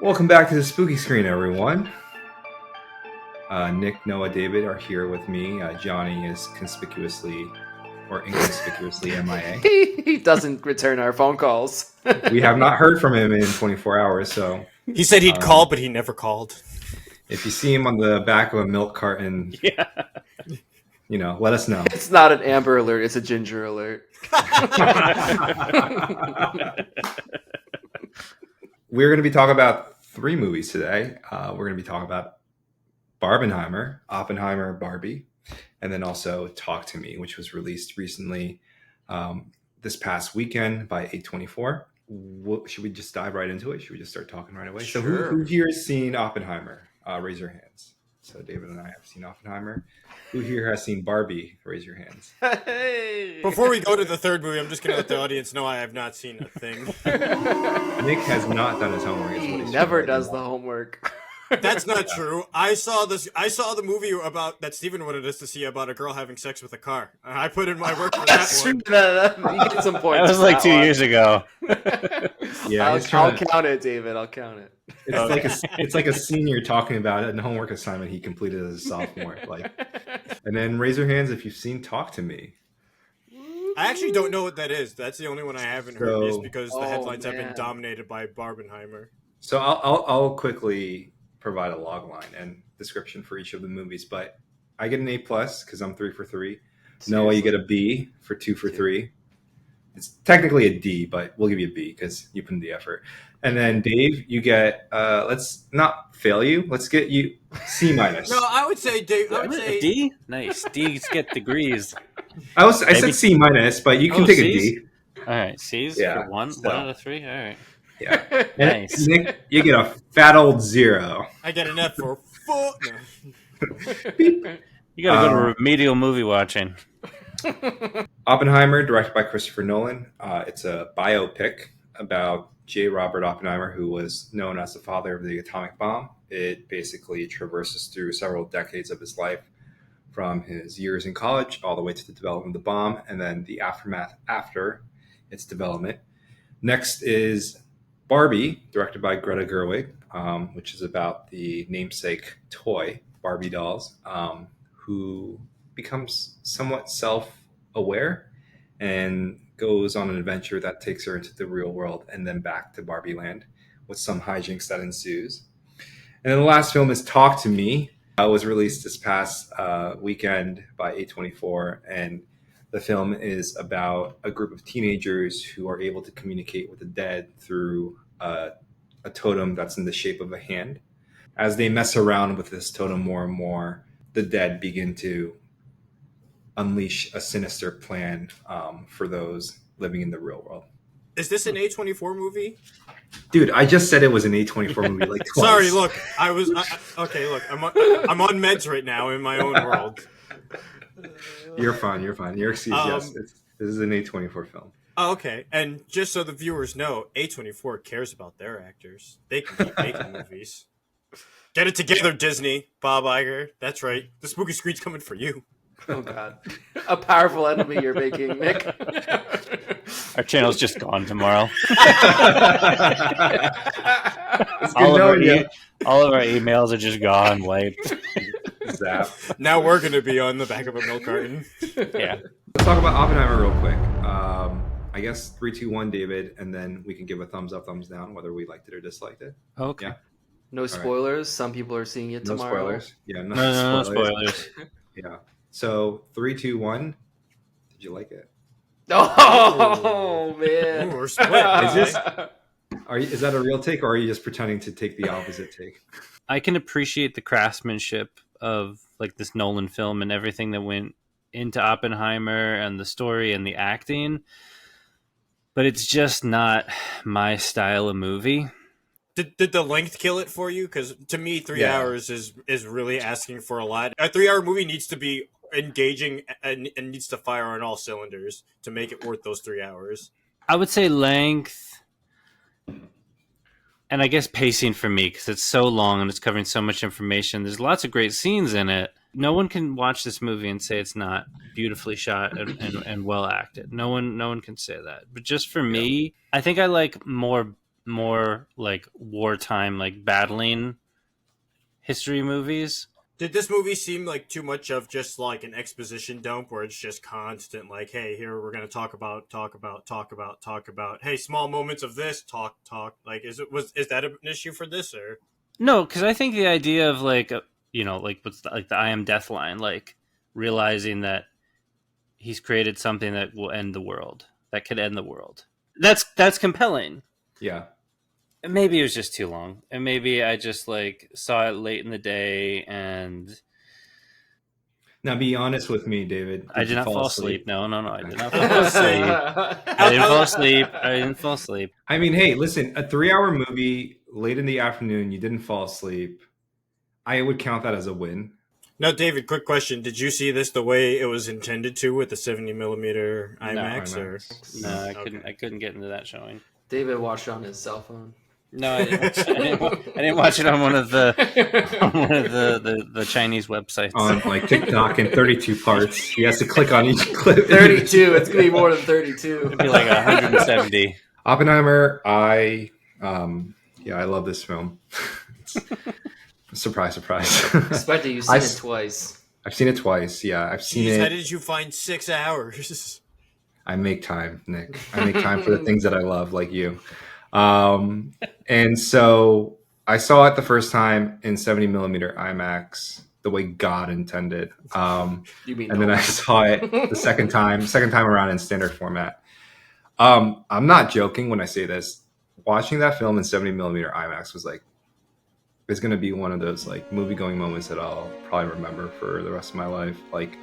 Welcome back to the Spooky Screen, everyone. Nick, Noah, David are here with me. Johnny is conspicuously or inconspicuously MIA. He doesn't return our phone calls. We have not heard from him in 24 hours, so He said he'd call, but he never called. if you see him on the back of a milk carton, let us know. It's not an Amber Alert, it's a Ginger Alert. We're going to be talking about 3 movies today. We're going to be talking about Barbenheimer, Oppenheimer, Barbie, and then also Talk to Me, which was released recently this past weekend by A24. Should we just dive right into it? Should we just start talking right away? Sure. So who here has seen Oppenheimer? Raise your hands. So David and I have seen Oppenheimer. Who here has seen Barbie? Raise your hands. Hey. Before we go to the third movie, I'm just going to let the audience know I have not seen a thing. Nick has not done his homework. He never does the homework. That's not true. I saw the movie about that Steven wanted us to see about a girl having sex with a car. I put in my work for that one. You get some points. That was like 2 years ago. Yeah, I'll count it, David. I'll count it. It's like a senior talking about a homework assignment he completed as a sophomore. And then raise your hands if you've seen Talk to Me. I actually don't know what that is. That's the only one I haven't heard, is because the headlines have been dominated by Barbenheimer. So I'll quickly provide a log line and description for each of the movies, but I get an A+ because I'm 3 for 3. Seriously? Noah, you get a B for 2 for 3. It's technically a D, but we'll give you a B because you put in the effort. And then Dave, you get let's not fail you. Let's get you C-. No, I would say Dave. I would say D. Nice. D's get degrees. I said C-, but you can take C's? a D. All right, C's for one out of 3. All right. Yeah. Nice. Nick, you get a fat old 0. I get an F for 4. You gotta go to remedial movie watching. Oppenheimer, directed by Christopher Nolan. It's a biopic about J. Robert Oppenheimer, who was known as the father of the atomic bomb. It basically traverses through several decades of his life, from his years in college all the way to the development of the bomb, and then the aftermath after its development. Next is Barbie, directed by Greta Gerwig, which is about the namesake toy, Barbie dolls, who becomes somewhat self-aware and goes on an adventure that takes her into the real world and then back to Barbie Land with some hijinks that ensues. And then the last film is Talk to Me. It was released this past weekend by A24, and the film is about a group of teenagers who are able to communicate with the dead through a totem that's in the shape of a hand. As they mess around with this totem more and more, the dead begin to unleash a sinister plan for those living in the real world. Is this an A24 movie? Dude, I just said it was an A24 movie like twice. Sorry, look, okay, look, I'm on meds right now in my own world. You're fine. You're excused. Yes, this is an A24 film. Oh, okay, and just so the viewers know, A24 cares about their actors. They can keep making movies. Get it together, Disney. Bob Iger. That's right. The Spooky Screen's coming for you. Oh, God. A powerful enemy you're making, Nick. Our channel's just gone tomorrow. all of our emails are just gone, wiped. Zap. Now we're going to be on the back of a milk carton. Yeah. Let's talk about Oppenheimer real quick. I guess 3, 2, 1, David, and then we can give a thumbs up, thumbs down, whether we liked it or disliked it. Okay. Yeah. No spoilers. Right. Some people are seeing it tomorrow. No spoilers. Yeah, no spoilers. Yeah. So 3, 2, 1. Did you like it? Oh man. Ooh, we're split. Is that a real take, or are you just pretending to take the opposite take? I can appreciate the craftsmanship of like this Nolan film and everything that went into Oppenheimer and the story and the acting, but it's just not my style of movie. Did the length kill it for you? Because to me, 3 hours is really asking for a lot. A 3 hour movie needs to be engaging and needs to fire on all cylinders to make it worth those 3 hours. I would say length, and I guess pacing for me, because it's so long and it's covering so much information. There's lots of great scenes in it. No one can watch this movie and say it's not beautifully shot and well acted. No one can say that. But just for me, I think I like more more like wartime, like battling history movies. Did this movie seem like too much of just like an exposition dump where it's just constant like, hey, here we're gonna talk about, hey, small moments of this, talk. Like, is that an issue for this or? No, because I think the idea of like, like what's like the I am death line, like realizing that he's created something that will end the world, that could end the world. That's compelling. Yeah. And maybe it was just too long, and maybe I just like saw it late in the day, and Now, be honest with me, David. I Did did you not fall fall asleep? asleep. No, I Okay. did not fall asleep. I didn't fall asleep. I didn't fall asleep. I mean, hey, listen, a 3-hour movie late in the afternoon, you didn't fall asleep. I would count that as a win. Now, David, quick question: did you see this the way it was intended to with the 70mm IMAX? Or No, Okay. I couldn't get into that showing. David watched it on his cell phone. No, I didn't watch it on one of the the Chinese websites. On like TikTok in 32 parts. He has to click on each clip. 32. It's gonna be more than 32. It'd be like 170. Oppenheimer, I love this film. Surprise. Expected you've seen it twice. I've seen it twice. Yeah, I've seen Jeez, it. how did you find 6 hours? I make time, Nick. I make time for the things that I love, like you. And so I saw it the first time in 70mm IMAX, the way God intended. You mean And then I saw it the second time around in standard format. I'm not joking when I say this. Watching that film in 70mm IMAX was like, it's going to be one of those like movie going moments that I'll probably remember for the rest of my life. Like,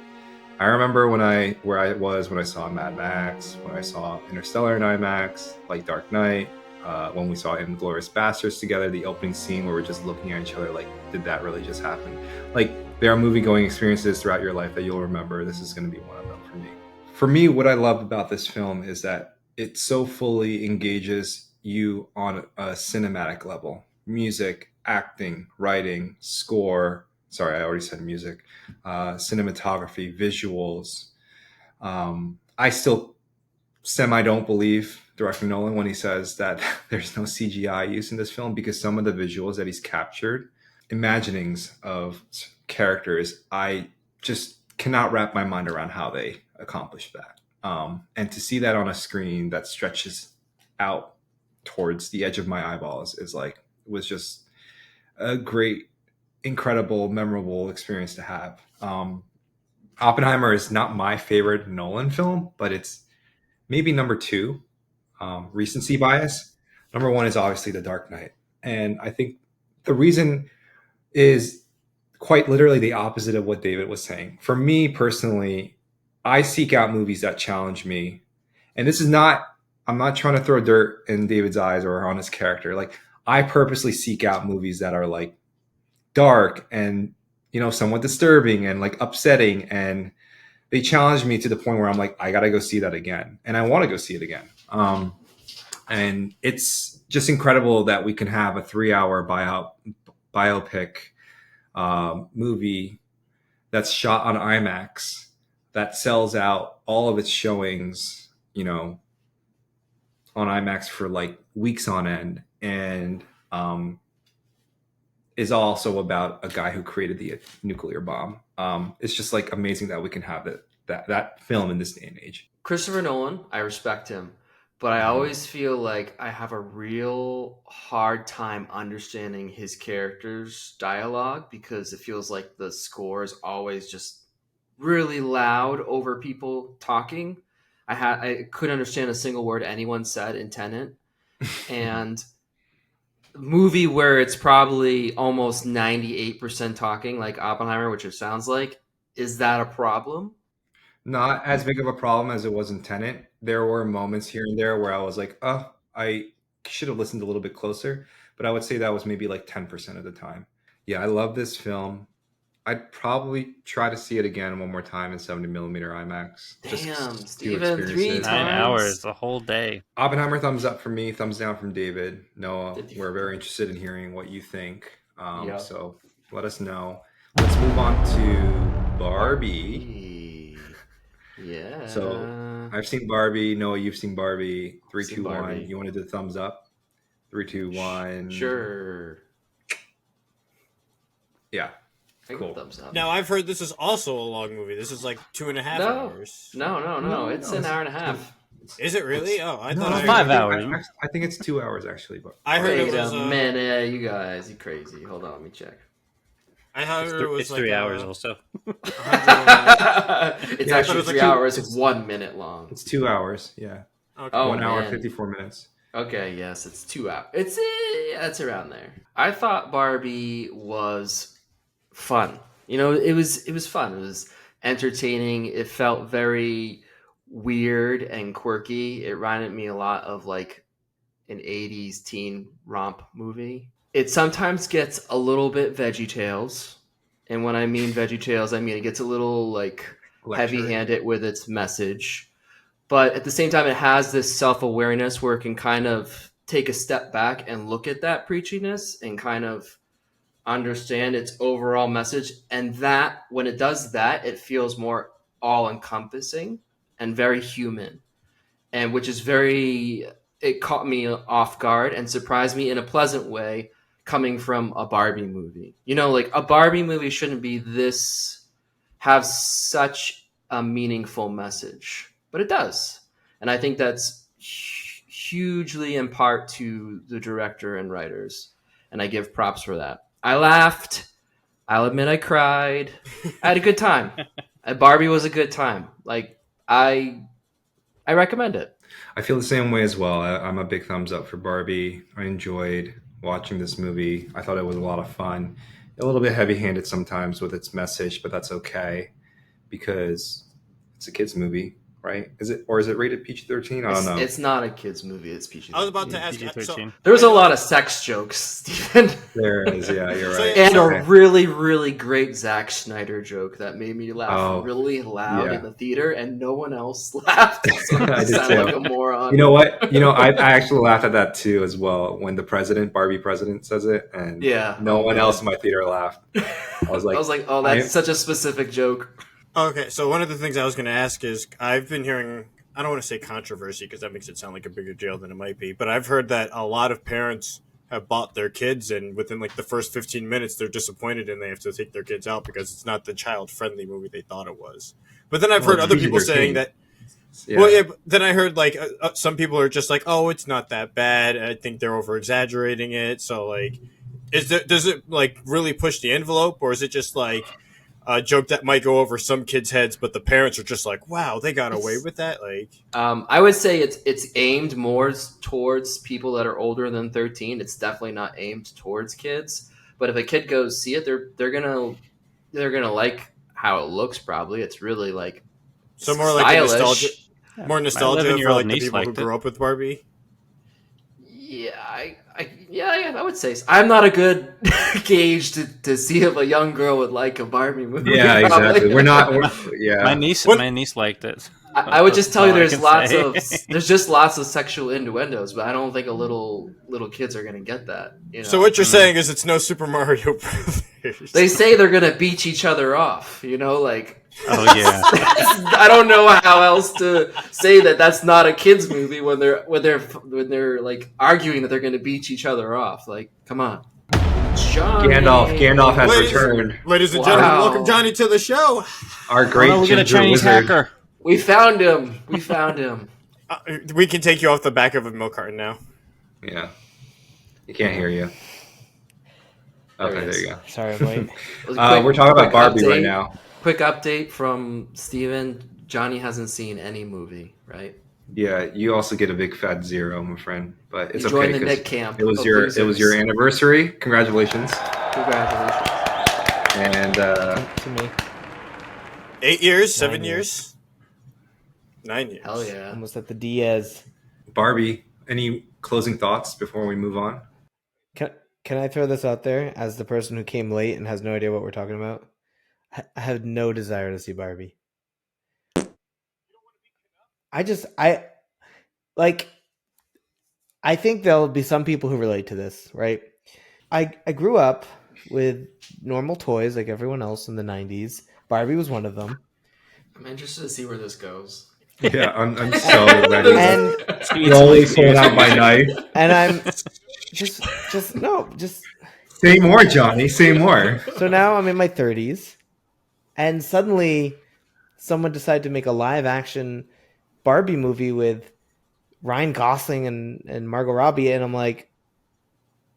I remember where I was when I saw Mad Max, when I saw Interstellar in IMAX, like Dark Knight, when we saw Inglourious Basterds together, the opening scene where we're just looking at each other like, did that really just happen? Like, there are movie-going experiences throughout your life that you'll remember. This is going to be one of them for me. For me, what I love about this film is that it so fully engages you on a cinematic level. Music, acting, writing, score. Sorry, I already said music. Cinematography, visuals. I still don't believe director Nolan when he says that there's no CGI use in this film, because some of the visuals that he's captured, imaginings of characters, I just cannot wrap my mind around how they accomplished that. And to see that on a screen that stretches out towards the edge of my eyeballs was just a great, incredible, memorable experience to have. Oppenheimer is not my favorite Nolan film, but it's maybe number 2. Recency bias. Number 1 is obviously The Dark Knight. And I think the reason is quite literally the opposite of what David was saying. For me personally, I seek out movies that challenge me. And I'm not trying to throw dirt in David's eyes or on his character. Like, I purposely seek out movies that are like dark and, somewhat disturbing and like upsetting. And they challenge me to the point where I'm like, I got to go see that again. And I want to go see it again. And it's just incredible that we can have a 3-hour biopic movie that's shot on IMAX that sells out all of its showings, on IMAX for like weeks on end, and is also about a guy who created the nuclear bomb. It's just like amazing that we can have that film in this day and age. Christopher Nolan, I respect him, but I always feel like I have a real hard time understanding his character's dialogue, because it feels like the score is always just really loud over people talking. I couldn't understand a single word anyone said in Tenet. And movie where it's probably almost 98% talking, like Oppenheimer, which it sounds like, is that a problem? Not as big of a problem as it was in Tenet. There were moments here and there where I was like, oh, I should have listened a little bit closer. But I would say that was maybe like 10% of the time. Yeah, I love this film. I'd probably try to see it again one more time in 70mm IMAX. Damn, to Steven, experience 3 it. 9 times? hours, a whole day. Oppenheimer, thumbs up for me. Thumbs down from David. Noah, Did you- we're very interested in hearing what you think. Yeah. So let us know. Let's move on to Barbie. Yeah. So I've seen Barbie. Noah, you've seen Barbie. 3, Seen 2, 1. Barbie. You want to do the thumbs up? 3, 2, 1. Sure. Yeah. I give Cool. a thumbs up. Now I've heard this is also a long movie. This is like 2.5 hours. No. It's an it's- hour and a half. Is it really? Oh, I No, thought it's I 5 heard, hours. I think it's 2 hours actually, but I heard Wait it was. a minute, you guys, you crazy. Hold on, let me check. I heard it was It's like 3 hours also. 100. It's Yeah, I actually thought it was 3 like hours, it's- 1 minute long. it's 2 hours. Yeah. Okay. Oh, 1 hour man. 54 minutes. Okay, yes, it's 2 hours. It's around there. I thought Barbie was fun. It was fun. It was entertaining. It felt very weird and quirky. It reminded me a lot of like an 80s teen romp movie. It sometimes gets a little bit VeggieTales. And when I mean VeggieTales, I mean it gets a little like Lecturing. heavy-handed with its message. But at the same time, it has this self-awareness where it can kind of take a step back and look at that preachiness and kind of understand its overall message. And that, when it does that, it feels more all-encompassing and very human. And which is it caught me off guard and surprised me in a pleasant way coming from a Barbie movie. Like a Barbie movie shouldn't be have such a meaningful message, but it does. And I think that's hugely in part to the director and writers. And I give props for that. I laughed. I'll admit I cried. I had a good time. Barbie was a good time. Like, I recommend it. I feel the same way as well. I'm a big thumbs up for Barbie. I enjoyed watching this movie. I thought it was a lot of fun. A little bit heavy-handed sometimes with its message, but that's okay because it's a kids' movie, right? Is it rated PG-13? I don't know. It's not a kids' movie. It's PG. I was about to ask. PG-13. There's a lot of sex jokes, Stephen. There is, yeah, you're So- right. And Okay. a really, really great Zack Snyder joke that made me laugh Oh, really loud yeah. in the theater, and no one else laughed. So I I did sound too. like a moron. You know what? I actually laughed at that too as well when the Barbie president says it, and Yeah. no Oh, one man. else in my theater laughed. I was like, oh, that's I- such a specific joke. Okay, so one of the things I was going to ask is I've been hearing, I don't want to say controversy because that makes it sound like a bigger deal than it might be, but I've heard that a lot of parents have bought their kids and within like the first 15 minutes they're disappointed and they have to take their kids out because it's not the child-friendly movie they thought it was. But then I've heard other people saying that, yeah. well, yeah, but then I heard like some people are just like, oh, it's not that bad. I think they're over-exaggerating it. So like, does it like really push the envelope or is it just like a joke that might go over some kids' heads, but the parents are just like, "Wow, they got away with that!" Like, I would say it's aimed more towards people that are older than 13. It's definitely not aimed towards kids. But if a kid goes see it, they're gonna like how it looks. Probably it's really like so more like a stylish. nostalgia, Yeah. more My nostalgia for 11-year-old like the niece people who liked it. grew up with Barbie. Yeah, I would say so. I'm not a good gauge to see if a young girl would like a Barbie movie. Yeah, probably. exactly. Yeah. My niece liked it. I would just tell you That's all I there's just lots of sexual innuendos, but I don't think a little kids are gonna get that. So what you're saying is it's no Super Mario Brothers. They say they're gonna beat each other off. Like. Oh yeah. I don't know how else to say that that's not a kids movie when they're like arguing that they're going to beat each other off. Like, come on, Johnny. Gandalf has Ladies- returned. Ladies and Wow. gentlemen, welcome Johnny to the show. Our great Oh, we got a ginger Chinese wizard. hacker. We found him. We can take you off the back of a milk carton now. Yeah, he can't hear you. Okay, There he there is. you go. Sorry, I'm late. It was a We're talking about quick Barbie right update. now. Quick update from Steven. Johnny hasn't seen any movie, right? Yeah, you also get a big fat 0, my friend. But it's You joined okay the 'cause Nick camp. it was of your losers. anniversary. Congratulations. Congratulations. And To me, 8 years, 7 9 years, 9 years. Hell yeah. Almost at the Diaz. Barbie, any closing thoughts before we move on? Can I throw this out there as the person who came late and has no idea what we're talking about? I have no desire to see Barbie. I think there'll be some people who relate to this, right? I grew up with normal toys like everyone else in the 90s. Barbie was one of them. I'm interested to see where this goes. Yeah, I'm so ready to And slowly pull out my knife. and I'm just no, just Say more, Johnny. Say more. so now I'm in my 30s, and suddenly someone decided to make a live action Barbie movie with Ryan Gosling and Margot Robbie, and I'm like,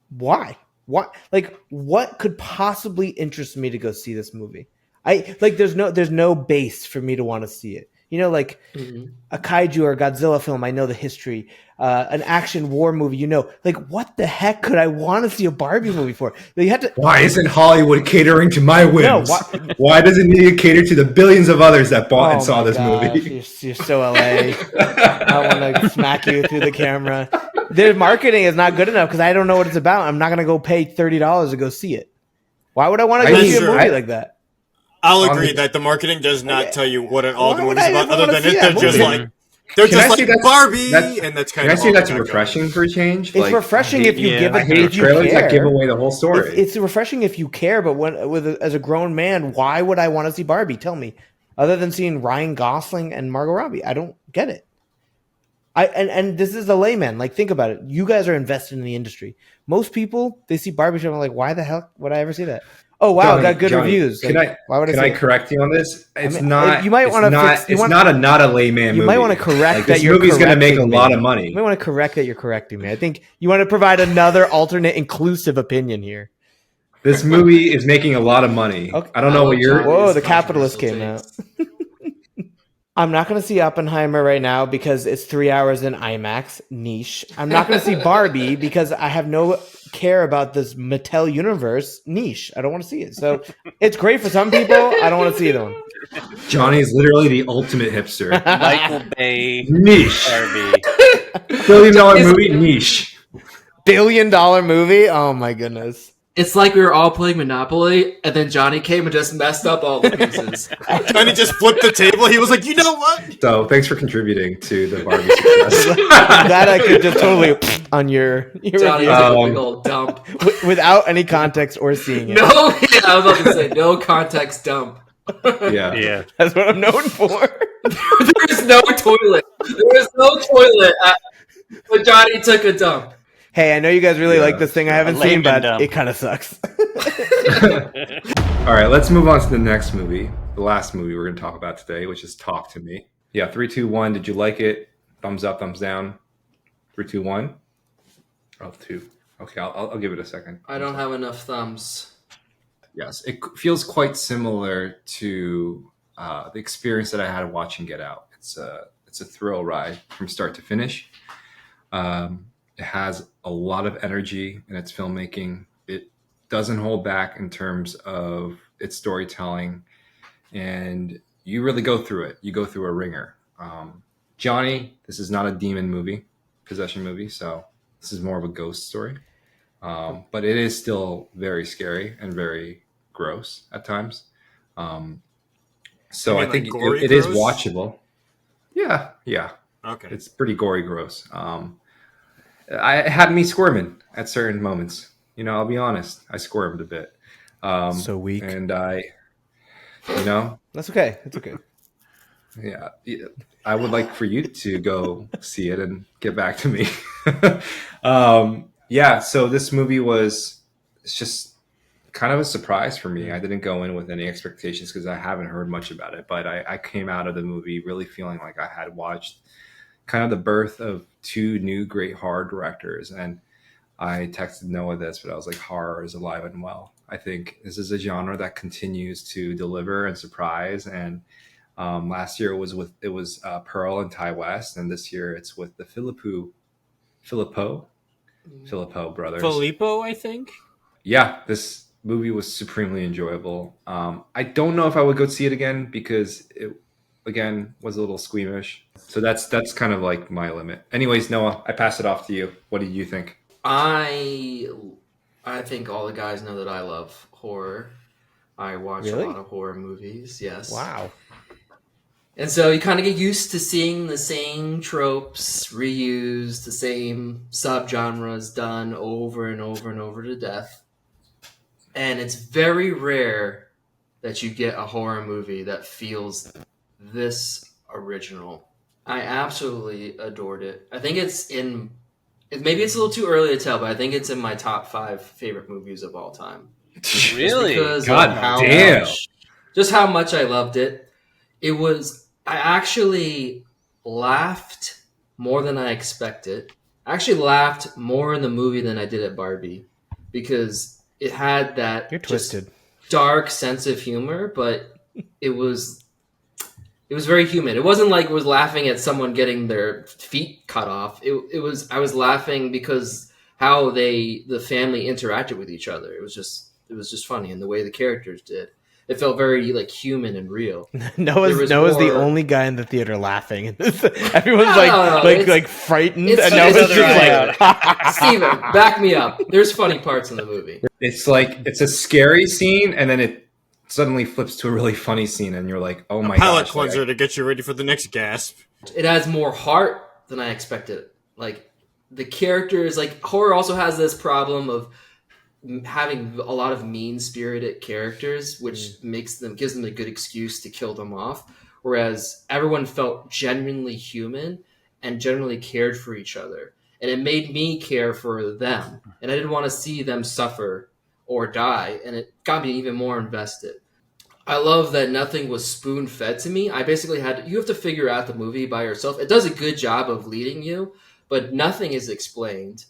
why? What like what could possibly interest me to go see this movie? I like there's no base for me to want to see it. You know, like Mhm. a kaiju or Godzilla film, I know the history. An action war movie, you know, like what the heck could I want to see a Barbie movie for? You had to. Why isn't Hollywood catering to my whims? No, Why does it need to cater to the billions of others that bought and saw my this gosh, movie? you're so LA. I want to smack you through the camera. Their marketing is not good enough because I don't know what it's about. I'm not going to go pay $30 to go see it. Why would I want to go I'm see a sure. movie like that? I'll On agree the- that the marketing does not tell you what all Why the would movie's I about, ever other wanna than see they're that just movie? like they're Can I just say like that's- Barbie, that's- and that's kind Can I of say all that's they got going. refreshing for a change? It's refreshing if you yeah. give I it. hate If you trailers care, that give away the whole story. It's refreshing if you care, but as a grown man, why would I want to see Barbie? Tell me, other than seeing Ryan Gosling and Margot Robbie, I don't get it. And this is a layman. Like, think about it. You guys are invested in the industry. Most people, they see Barbie show and are like, why the hell would I ever see that? Oh wow, Johnny, it got good Johnny, reviews. Like, why would I Can see I it? correct you on this? It's mean, not. you might it's wanna not. fix- you it's want- not a layman You movie. might want to correct Like, that this you're movie's going to make a correcting lot me. of money. You might want to correct that you're correcting me. I think you want to provide another alternate, inclusive opinion here. This movie is making a lot of money. Okay. I don't know what you're. Whoa, Johnny's the capitalist came controversial out. I'm not going to see Oppenheimer right now because it's 3 hours in IMAX, niche. I'm not going to see Barbie because I have no care about this Mattel universe, niche. I don't want to see it. So it's great for some people. I don't want to see it on. Johnny is literally the ultimate hipster. Michael Bay Niche. Barbie. $1 billion movie. Niche. $1 billion movie? Oh my goodness. It's like we were all playing Monopoly, and then Johnny came and just messed up all the pieces. Johnny just flipped the table. He was like, you know what? So thanks for contributing to the Barbie success. That I could just totally on your Johnny review took a big old dump. without any context or seeing it. No, yeah, I was about to say no context dump. Yeah. Yeah. That's what I'm known for. There is no toilet. There is no toilet. But Johnny took a dump. Hey, I know you guys really Yeah. like this thing I haven't A seen, layman but dump. it kind of sucks. All right, let's move on to the next movie, the last movie we're going to talk about today, which is Talk to Me. Yeah, 3, 2, 1. Did you like it? Thumbs up, thumbs down. 3, 2, 1. Oh, 2. Okay, I'll give it a second. I don't have enough thumbs. Yes, it feels quite similar to the experience that I had watching Get Out. It's a thrill ride from start to finish. It has a lot of energy in its filmmaking. It doesn't hold back in terms of its storytelling, and you really go through it. You go through a ringer. Johnny, this is not a demon movie, possession movie, so this is more of a ghost story. But it is still very scary and very gross at times. So You I mean, like, think gory it is gross? watchable. Yeah. Okay. It's pretty gory gross. It had me squirming at certain moments. You know, I'll be honest. I squirmed a bit. So weak. And That's okay. It's okay. yeah, I would like for you to go see it and get back to me. Yeah, so this movie it's just kind of a surprise for me. I didn't go in with any expectations because I haven't heard much about it, but I came out of the movie really feeling like I had watched kind of the birth of two new great horror directors. And I texted Noah this, but I was like, horror is alive and well. I think this is a genre that continues to deliver and surprise. And last year it was Pearl and Ty West, and this year it's with the Filippo brothers. Filippo, I think. Yeah, this movie was supremely enjoyable. I don't know if I would go see it again because it, again, was a little squeamish. So that's kind of like my limit. Anyways, Noah, I pass it off to you. What did you think? I think all the guys know that I love horror. I watch Really? a lot of horror movies, yes. Wow. And so you kind of get used to seeing the same tropes reused, the same subgenres done over and over and over to death. And it's very rare that you get a horror movie that feels this original. I absolutely adored it. I think it's in. Maybe it's a little too early to tell, but I think it's in my top 5 favorite movies of all time. Just Really? because God of how damn. much, just how much I loved it. It was. I actually laughed more than I expected. I actually laughed more in the movie than I did at Barbie because it had that You're just twisted. dark sense of humor, but it was very human. It wasn't like it was laughing at someone getting their feet cut off. It was I was laughing because how the family interacted with each other. It was just funny, and the way the characters did. It felt very like human and real. Noah's the only guy in the theater laughing. Everyone's No, like frightened, it's and funny. Noah's It's just like, Steven, back me up. There's funny parts in the movie. It's like it's a scary scene, and then it suddenly flips to a really funny scene, and you're like, "Oh my Palate gosh!" cleanser to get you ready for the next gasp. It has more heart than I expected. Like the characters, like horror also has this problem of having a lot of mean-spirited characters, which gives them a good excuse to kill them off. Whereas everyone felt genuinely human and generally cared for each other, and it made me care for them, and I didn't want to see them suffer or die, and it got me even more invested. I love that nothing was spoon fed to me. I basically you have to figure out the movie by yourself. It does a good job of leading you, but nothing is explained.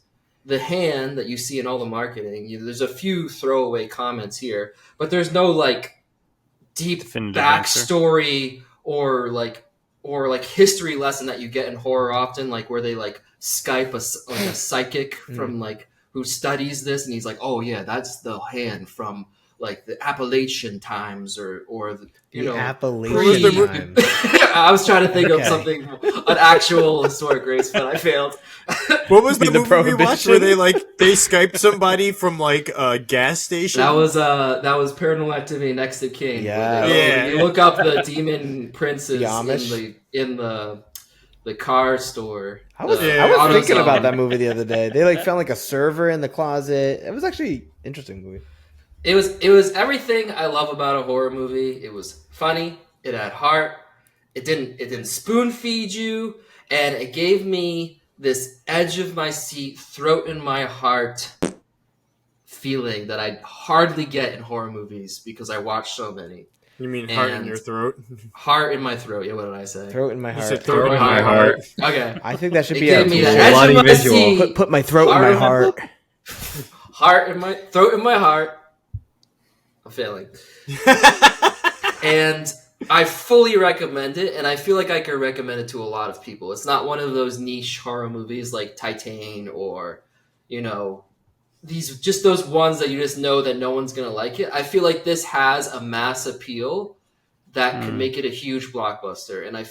The hand that you see in all the marketing, there's a few throwaway comments here, but there's no like deep Definitive answer. backstory or like history lesson that you get in horror often, like where they like Skype a psychic from like who studies this, and he's like, oh yeah, that's the hand from like the Appalachian times or the, the know Appalachian pre- time. I was trying to think of Okay. something, an actual historic race, but I failed. What was the The movie we watched where Prohibition? they Skyped somebody from like a gas station? That was Paranormal Activity next to King. Yeah. where they go- Yeah. You look up the demon princes The Amish? in the car store. I was the I was AutoZone. thinking about that movie the other day. They like found like a server in the closet. It was actually an interesting movie. It was everything I love about a horror movie. It was funny. It had heart. It didn't spoon feed you, and it gave me this edge of my seat, throat in my heart feeling that I hardly get in horror movies because I watch so many. You mean heart in And- your throat? Heart in my throat. Yeah, what did I say? Throat in my You heart. said Throat in my heart. Okay. I think that should It be our gave me the t-shirt. edge Bloody of my visual. seat, Put my throat in my heart. heart in my throat in my heart. I'm failing. And I fully recommend it, and I feel like I could recommend it to a lot of people. It's not one of those niche horror movies like Titan or, these those ones that you just know that no one's gonna like it. I feel like this has a mass appeal that could make it a huge blockbuster, and I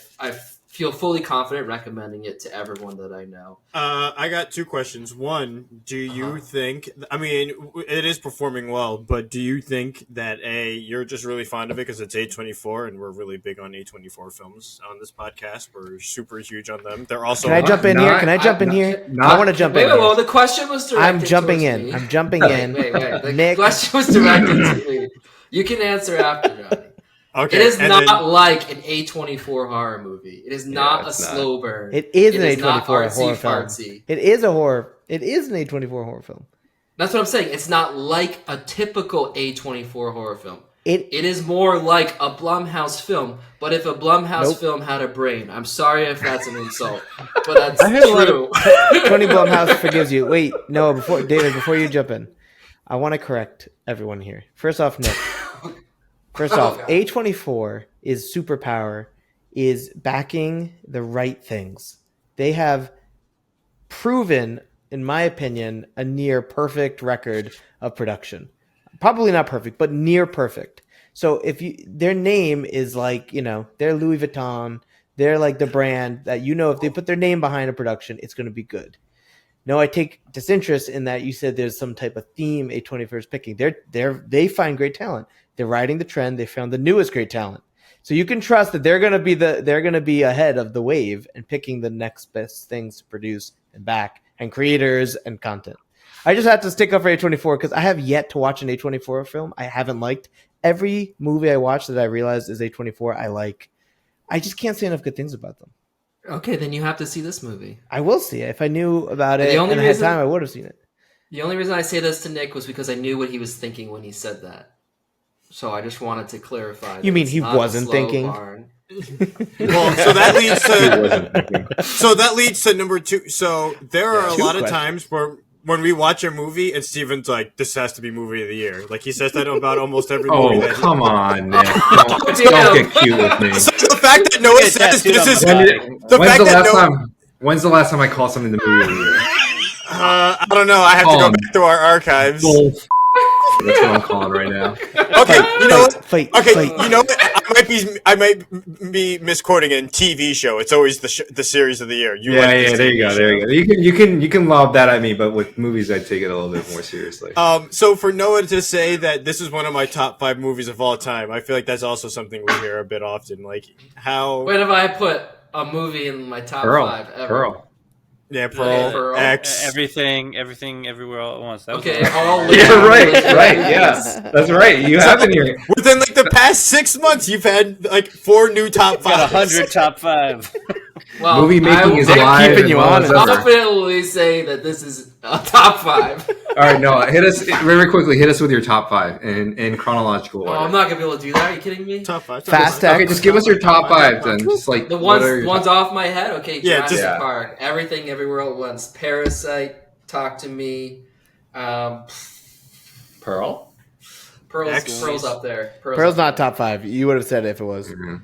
feel fully confident recommending it to everyone that I know. I got 2 questions. One, do you think? I mean, it is performing well, but do you think that you're just really fond of it because it's A24, and we're really big on A24 films on this podcast. We're super huge on them. They're also. Can I jump in here? Can I jump in here? I want to jump in. Wait, well, Here. the question was directed. I'm jumping towards in. me. I'm jumping in. Wait. The Nick. question was directed to me. You can answer after, Johnny. Okay, It is and not then- like an A24 horror movie. It is not a it's not. slow burn. It is an It is not A24 horror artsy film. fartsy. It is a horror. It is an A24 horror film. That's what I'm saying. It's not like a typical A24 horror film. It It is more like a Blumhouse film, but if a Blumhouse Nope. film had a brain. I'm sorry if that's an insult, but that's I heard a lot true. Tony Blumhouse forgives you. Wait, no, before you jump in, I want to correct everyone here. First off, Nick. First off, God. A24 is superpower is backing the right things. They have proven, in my opinion, a near perfect record of production. Probably not perfect, but near perfect. So their name is like, they're Louis Vuitton, they're like the brand that if they put their name behind a production, it's going to be good. No, I take disinterest in that you said there's some type of theme A24 is picking. They find great talent. They're riding the trend. They found the newest great talent. So you can trust that they're going to be ahead of the wave and picking the next best things to produce and back and creators and content. I just have to stick up for A24 because I have yet to watch an A24 film I haven't liked. Every movie I watch that I realize is A24 I like. I just can't say enough good things about them. Okay, then you have to see this movie. I will see it. If I knew about The it only and I had reason- time, I would have seen it. The only reason I say this to Nick was because I knew what he was thinking when he said that. So I just wanted to clarify. You mean it's he not a wasn't slow thinking? burn. Well, so that leads He to wasn't thinking. number 2. So there are a Two lot of questions. times where when we watch a movie and Steven's like, "This has to be movie of the year." Like he says that about almost every movie. Oh, That come on, Nick. Oh, Don't damn. get cute with me. So the fact that Noah Get says tattooed this on is my When body. did, the when's fact the that last Noah, time? When's the last time I called something the movie of the year? I don't know. I have to go back to our archives. Bull. That's what I'm calling right now. Okay, you know what? Fight. Okay, you know what? I might be misquoting it in TV show. It's always the series of the year. You like this There you TV go. There show. you go. You can lob that at me, but with movies, I take it a little bit more seriously. So for Noah to say that this is one of my top 5 movies of all time, I feel like that's also something we hear a bit often. Like how, When have I put a movie in my top Pearl. 5 ever? Pearl. yeah, Pearl, Pearl. X. Everything, everywhere all at once. That was Okay, the last all one. Leon Yeah, right. Lewis Right. movies. Yeah, that's right. You have been here. Within like the past 6 months, you've had like 4 new top 5. Got 100 top 5. Well, Movie making is I alive keeping and you well as honest. ever. confidently say that this is a top 5. All right, Noah, hit us very quickly. Hit us with your top 5 in chronological Oh, order. I'm not gonna be able to do that. Are you kidding me? Top 5. Fast top Okay, just give us your top 5 then. Just like The what ones are your ones top- off my head. Okay, Yeah, Jurassic just- Park, Everything, Everywhere All at Once, Parasite, Talk to Me, Pearl. Pearl's up there. Pearl's up not there. top 5. You would have said it if it was. Mm-hmm.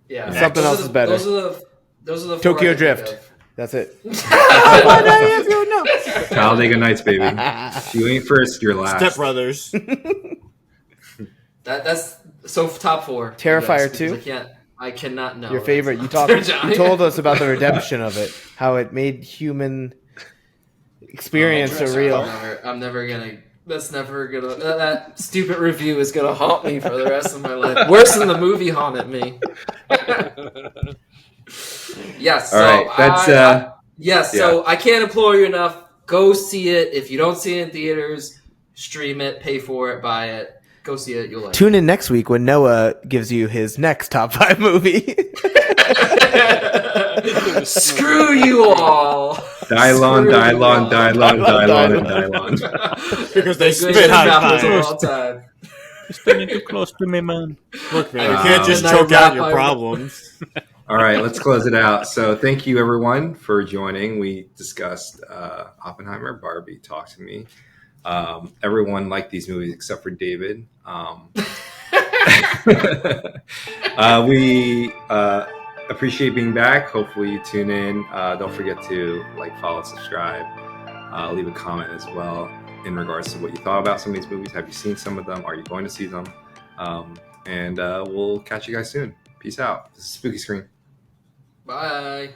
Yeah, Something Those else are is the- better. Those are the four Tokyo I can Drift. think That's it. of. Talladega Nights, baby. If you ain't first, you're last. Step Brothers. That's so top 4. Terrifier Yes, 2? because I cannot know. Your favorite. You That's talked. Johnny. You told us about the redemption of it. How it made human experience Jurassic surreal. I'm never gonna. That's never gonna. That stupid review is gonna haunt me for the rest of my life. Worse than the movie haunted me. Yes. All right, that's yes. So I can't implore you enough. Go see it. If you don't see it in theaters, stream it, pay for it, buy it. Go see it. You'll like Tune in next week when Noah gives you his next top 5 movie. it. Screw you all. Dylon, Screw you all. and Dylon. Because they Greatest spit out rappers of fire. all time. Standing too close to me, man. Look, man, you Wow. can't just And I choke out rap your over- problems. All right, let's close it out. So thank you, everyone, for joining. We discussed Oppenheimer, Barbie, Talk to Me. Everyone liked these movies except for David. We appreciate being back. Hopefully you tune in. Don't forget to follow, subscribe, leave a comment as well in regards to what you thought about some of these movies. Have you seen some of them? Are you going to see them? And we'll catch you guys soon. Peace out. This is Spooky Screen. Bye.